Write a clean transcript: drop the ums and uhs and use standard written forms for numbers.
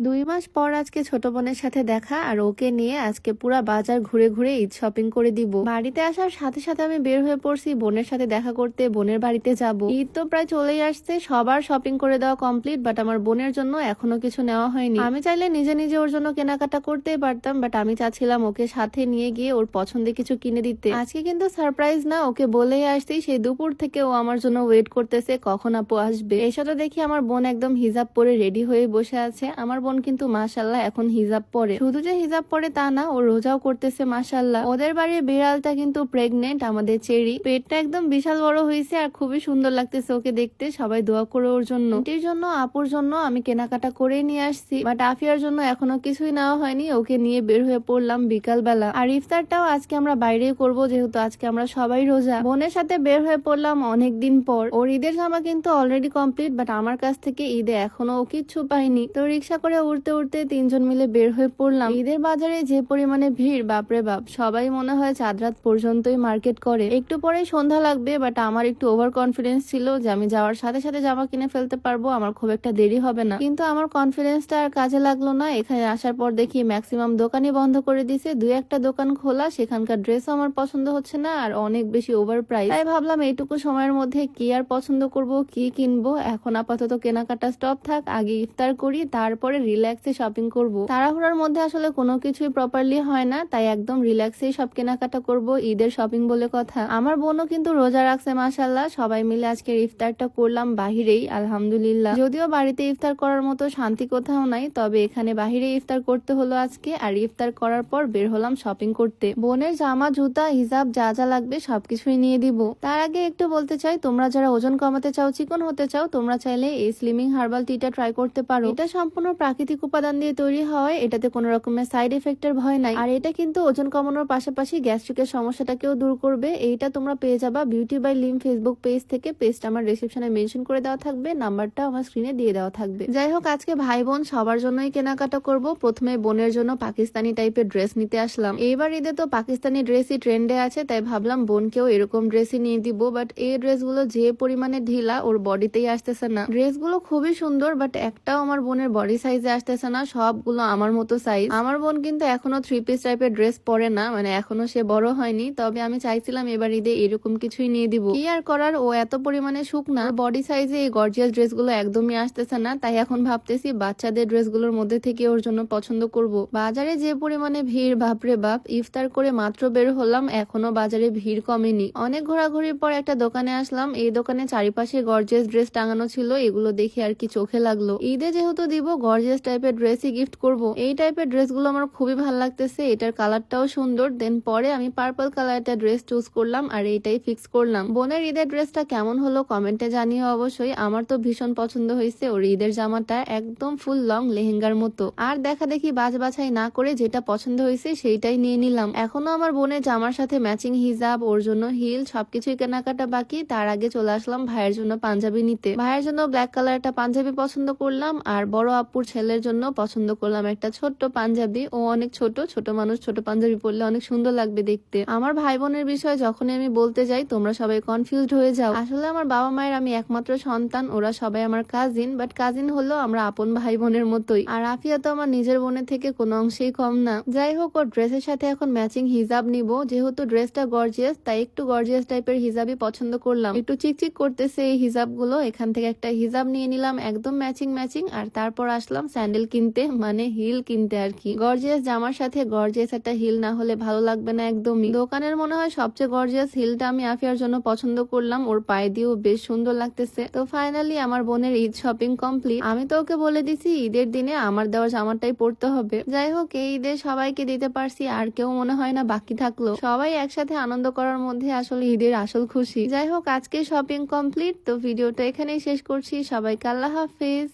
2 মাস পর আজকে ছোট বোনের সাথে দেখা, আর ওকে নিয়ে আজকে পুরা বাজার ঘুরে ঘুরে ঈদ শপিং করে দিব। বাড়িতে আসার সাথে সাথে আমি বের হয়ে পড়ছি বোনের সাথে দেখা করতে, বোনের বাড়িতে যাব। ঈদ তো প্রায় চলেই আসছে, সবার শপিং করে দেওয়া কমপ্লিট, বাট আমার বোনের জন্য এখনো কিছু নেওয়া হয়নি। আমি চাইলে নিজে নিজে ওর জন্য কেনাকাটা করতেই পারতাম, বাট আমি চাচ্ছিলাম ওকে সাথে নিয়ে গিয়ে ওর পছন্দে কিছু কিনে দিতে। আজকে কিন্তু সারপ্রাইজ না, ওকে বলেই আসছি। সেই দুপুর থেকে ও আমার জন্য ওয়েট করতেছে কখন আপু আসবে। এই সাথে দেখি আমার বোন একদম হিজাব পরে রেডি হয়ে বসে আছে। আমার বোন কিন্তু মাশাল্লাহ এখন হিজাব পরে, শুধু যে হিজাব পরে তা না, ও রোজাও করতেছে মাশাল্লাহ। ওদের বাড়ির বিড়ালটা কিন্তু প্রেগনেন্ট, আমাদের চেরি। পেটটা একদম বিশাল বড় হয়েছে আর খুবই সুন্দর লাগতেছে ওকে দেখতে। সবাই দোয়া করে ওর জন্য। আন্টির জন্য, আপুর জন্য আমি কেনাকাটা করে নিয়ে আসছি, বাট আফিয়ার জন্য এখনো কিছুই নেওয়া হয়নি। ওকে নিয়ে বের হয়ে পড়লাম বিকাল বেলা। আর ইফতারটাও আজকে আমরা বাইরেই করব, যেহেতু আজকে আমরা সবাই রোজা। বোনের সাথে বের হয়ে পড়লাম অনেকদিন পর। ওর ঈদের জামা কিন্তু অলরেডি কমপ্লিট, বাট আমার কাছ থেকে ঈদে এখনো ও কিচ্ছু পাইনি। তো রিক্সা করে উঠতে উঠতে তিনজন মিলে বের হয়ে পড়লাম। ঈদের বাজারে যে পরিমাণে ভিড়, বাপরে বাপ, সবাই মনে হয় চাঁদ রাত পর্যন্তই মার্কেট করে। একটু পরে সন্ধ্যা লাগবে, বাট আমার একটু ওভার কনফিডেন্স ছিল যে আমি যাওয়ার সাথে সাথে জামা কিনে ফেলতে পারবো, আমার খুব একটা দেরি হবে না। কিন্তু আমার কনফিডেন্সটা আর কাজে লাগলো না। এখানে আসার পর দেখি ম্যাক্সিমাম দোকানই বন্ধ করে দিছে, 2-1টা দোকান খোলা। সেখানকার ড্রেসও আমার পছন্দ হচ্ছে না, আর অনেক বেশি ওভার প্রাইস। তাই ভাবলাম এইটুকু সময়ের মধ্যে কি আর পছন্দ করব, কি কিনবো। এখন আপাতত কেনাকাটা স্টপ থাক, আগে ইফতার করি, তারপরে রিল্যাক্সে শপিং করব। তাড়াহুড়ার মধ্যে আসলে কোনো কিছুই প্রপারলি হয় না, তাই একদম রিল্যাক্সেই সব কেনাকাটা করব। ঈদের শপিং বলে কথা। আমার বোনও কিন্তু রোজা রাখছে মাশাল্লাহ। সবাই মিলে আজকের ইফতারটা করলাম বাহিরেই, আলহামদুলিল্লাহ। যদিও বাড়িতে ইফতার করার মতো শান্তি কোথাও নাই, তবে এখানে বাহিরে ইফতার করতে হলো আজকে। আর ইফতার করার পর বের হলাম শপিং করতে। বোনের জামা, জুতা, হিজাব যা যা লাগবে সবকিছুই নিয়ে দিব। তার আগে একটু বলতে চাই, তোমরা যারা ওজন কমাতে চাও, চিকন হতে চাও, তোমরা চাইলে এই স্লিমিং হার্বাল টিটা ট্রাই করতে পারো। এটা সম্পূর্ণ প্রাকৃতিক উপাদান দিয়ে তৈরি হয়, এটাতে কোনো রকমের সাইড এফেক্টের ভয় নাই। আর এটা কিন্তু ওজন কমানোর পাশাপাশি গ্যাস্ট্রিকের সমস্যাটাকেও দূর করবে। এইটা তোমরা পেয়ে যাবা beauty by Lim Facebook page থেকে। পেজটা আমার ডেসক্রিপশনে মেনশন করে দেওয়া থাকবে, নাম্বারটা আমার স্ক্রিনে দিয়ে দেওয়া থাকবে। যাই হোক, আজকে ভাই বোন সবার জন্যই কেনাকাটা করব। প্রথমে বোনের জন্য পাকিস্তানি টাইপের ড্রেস নিতে আসলাম। এইবার ঈদে তো পাকিস্তানি ড্রেসই ট্রেন্ডে আছে, তাই ভাবলাম বোনকেও এরকম ড্রেসই নিয়ে দিব। বাট এই ড্রেসগুলো যে পরিমাণে ঢিলা, ওর বডিতেই আসতেছে না। ড্রেসগুলো খুবই সুন্দর, বাট একটাও আমার বোনের বডি সাইজে আসতেছে না, সবগুলো আমার মতো সাইজ। আমার বোন কিন্তু এখনো 3 পিস টাইপের ড্রেস পরে না, মানে এখনো সে বড় হয়নি। তবে আমি চাইছিলাম এবার ঈদে এরকম কিছুই নিয়ে দিব। কি আর করার, ও এত পরিমাণে শুকনা, বডি সাইজে এই গর্জিয়াস ড্রেসগুলো একদমই আসতেছে না। তাই এখন ভাবতেছি বাচ্চাদের ড্রেসগুলোর মধ্যে থেকে ওর জন্য পছন্দ করব। বাজারে যে পরিমাণে ভিড়, বাপরে বাপ। ইফতার করে মাত্র বের হলাম, এখনো বাজারে ভিড় কমেনি। অনেক ঘোরাঘুরির পর একটা দোকানে আসলাম। এই দোকানে চারিপাশে গর্জিয়াস ড্রেস টাঙানো ছিল, এগুলো দেখে আর কি চোখে লাগলো। ঈদে যেহেতু দিব, গর্জিয়াস টাইপের ড্রেসই গিফট করব। এই টাইপের ড্রেসগুলো আমার খুবই ভালো লাগতেছে, এটার কালারটাও সুন্দর। দেন পরে আমি পার্পল কালার একটা ড্রেস চুজ করলাম, আর এইটাই ফিক্স করলাম। বোনের ঈদের ড্রেসটা কেমন হলো কমেন্টে জানিও অবশ্যই। আমার তো ভীষণ পছন্দ হয়েছে। ওর ঈদের জামাটা একদম ফুল লং লেহেঙ্গার মতো। আর দেখা দেখি বাছাই না করে যেটা পছন্দ হয়েছে সেইটাই নিয়ে নিলাম। এখনো আমার বোনের জামার সাথে ম্যাচিং হিজাব, ওর জন্য হিল, সবকিছুই কেনাকাটা বাকি। তার আগে চলে আসলাম ভাইয়ের জন্য পাঞ্জাবি নিতে। ভাইয়ের জন্য ব্ল্যাক কালার একটা পাঞ্জাবি পছন্দ করলাম, আর বড় আপুর ছেলের জন্য পছন্দ করলাম একটা ছোট্ট পাঞ্জাবি। ও অনেক ছোট, ছোট মানুষ ছোট পাঞ্জাবি পরলে অনেক সুন্দর লাগবে দেখতে। আমার ভাই বোনের বিষয়ে যখনই আমি বলতে যাই, তোমরা সবাই কনফিউজড হয়ে যাও। আসলে আমার বাবা মায়ের আমি একমাত্র সন্তান, ওরা সবাই আমার কাজিন, বাট কাজিন হলো আমরা আপন ভাই বোনের মতোই। আর আফিয়া তো আমার নিজের বোনের থেকে কোনো অংশেই কম না। যাই হোক, ওর ড্রেসের সাথে এখন ম্যাচিং হিজাব নিব। যেহেতু ড্রেসটা গর্জিয়াস, তাই একটু গর্জিয়াস টাইপের হিজাবই পছন্দ করলাম। একটু চিকচিক করতেছে এই হিজাব গুলো, এখান থেকে একটা হিজাব নিয়ে নিলাম একদম ম্যাচিং ম্যাচিং। আর তারপর আসলাম স্যান্ডেল কিনতে, মানে হিল কিনতে আর কি। গর্জিয়াস জামার সাথে গর্জিয়াস একটা হিল না হলে ভালো লাগবে না একদমই। দোকানের মনে হয় সবচেয়ে গর্জিয়াস হিলটা আমি আফিয়ার জন্য পছন্দ করলাম, ওর পায়ে দিয়েও বেশ সুন্দর লাগতেছে। তো ফাইনালি আমার বোনের ঈদ শপিং কমপ্লিট। আমি তো ওকে বলে দিছি ঈদের দিনে আমার দেওয়া জামাটাই পরতে হবে। যাই হোক, এই ঈদে সবাইকে দিতে পারছি, আর কেউ মনে হয় না বাকি থাকলো। সবাই একসাথে আনন্দ করার মধ্যে আসলে ঈদের আসল খুশি। যাই হোক, আজকে শপিং কমপ্লিট। তো ভিডিওটা এখানেই শেষ করছি। সবাইকে আল্লাহ হাফেজ।